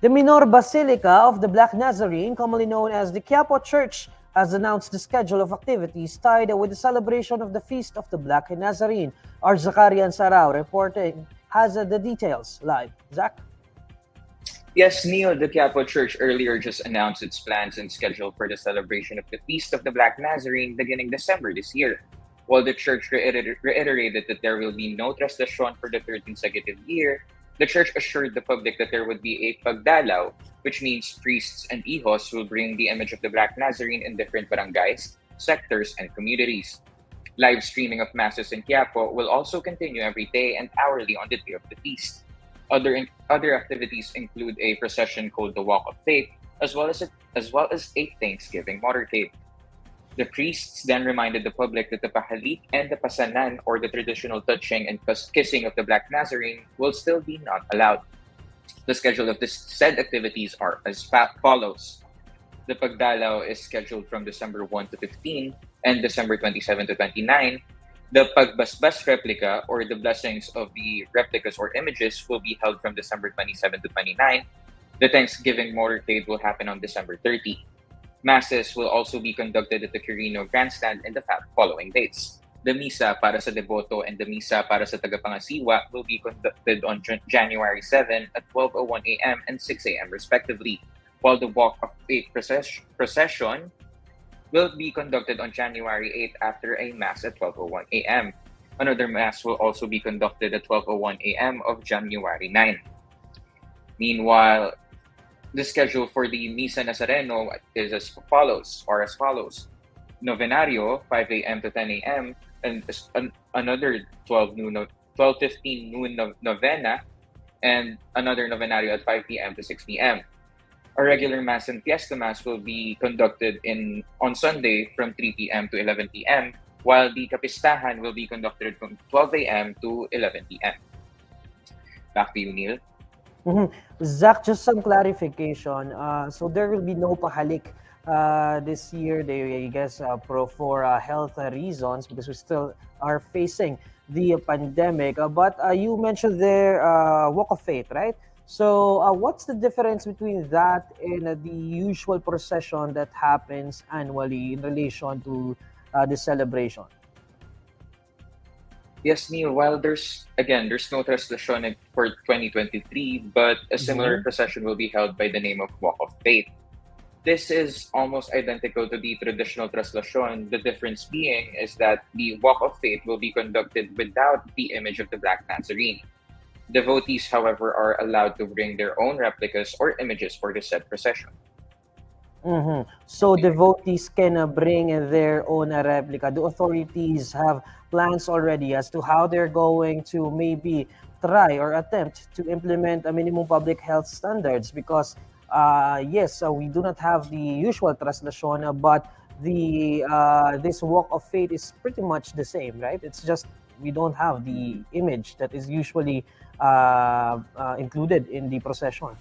The Minor Basilica of the Black Nazarene, commonly known as the Quiapo Church, has announced the schedule of activities tied with the celebration of the Feast of the Black Nazarene. Our Zakarian Sarao reporting has the details live. Zach? Yes, Neil, the Quiapo Church earlier just announced its plans and schedule for the celebration of the Feast of the Black Nazarene beginning December this year. While the church reiterated that there will be no traslación for the third consecutive year, the church assured the public that there would be a pagdalaw, which means priests and hijos will bring the image of the Black Nazarene in different barangays, sectors, and communities. Live streaming of masses in Quiapo will also continue every day and hourly on the day of the feast. Other activities include a procession called the Walk of Faith, as well as a Thanksgiving motorcade. The priests then reminded the public that the pahalik and the pasanan, or the traditional touching and kissing of the Black Nazarene, will still be not allowed. The schedule of this said activities are as follows. The Pagdalaw is scheduled from December 1 to 15 and December 27 to 29. The Pagbasbas replica, or the blessings of the replicas or images, will be held from December 27 to 29. The Thanksgiving motorcade will happen on December 30. Masses will also be conducted at the Quirino Grandstand in the following dates. The Misa para sa Deboto and the Misa para sa Tagapangasiwa will be conducted on January 7 at 12:01 a.m. and 6 a.m. respectively, while the Walk of Faith procession will be conducted on January 8 after a Mass at 12:01 a.m. Another Mass will also be conducted at 12:01 a.m. of January 9. Meanwhile, the schedule for the Misa Nazareno is as follows. Novenario, 5 a.m. to 10 a.m., and another 12:15 noon novena, and another novenario at 5 p.m. to 6 p.m. A regular Mass and Fiesta Mass will be conducted on Sunday from 3 p.m. to 11 p.m., while the Kapistahan will be conducted from 12 a.m. to 11 p.m. Back to you, Neil. Zach, just some clarification. So there will be no pahalik this year. They, I guess, for health reasons, because we still are facing the pandemic. But you mentioned there Walk of Faith, right? So what's the difference between that and the usual procession that happens annually in relation to the celebration? Yes, Neil, while there's no traslación for 2023, but a similar procession will be held by the name of Walk of Faith. This is almost identical to the traditional traslación. The difference being is that the Walk of Faith will be conducted without the image of the Black Nazarene. Devotees, however, are allowed to bring their own replicas or images for the said procession. So devotees can bring their own replica. Do authorities have plans already as to how they're going to maybe try or attempt to implement a minimum public health standards? Because yes, we do not have the usual traslación, but the this Walk of Faith is pretty much the same, right? It's just we don't have the image that is usually included in the procession.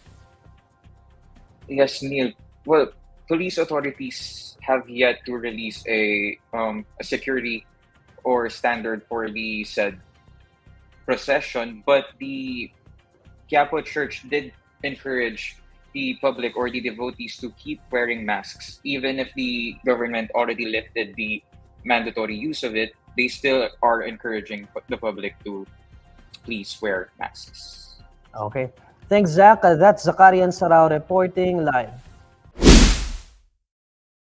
Yes, Neil. Well, police authorities have yet to release a security or standard for the said procession, but the Quiapo Church did encourage the public or the devotees to keep wearing masks. Even if the government already lifted the mandatory use of it, they still are encouraging the public to please wear masks. Okay. Thanks, Zach. That's Zakarian Sarao reporting live.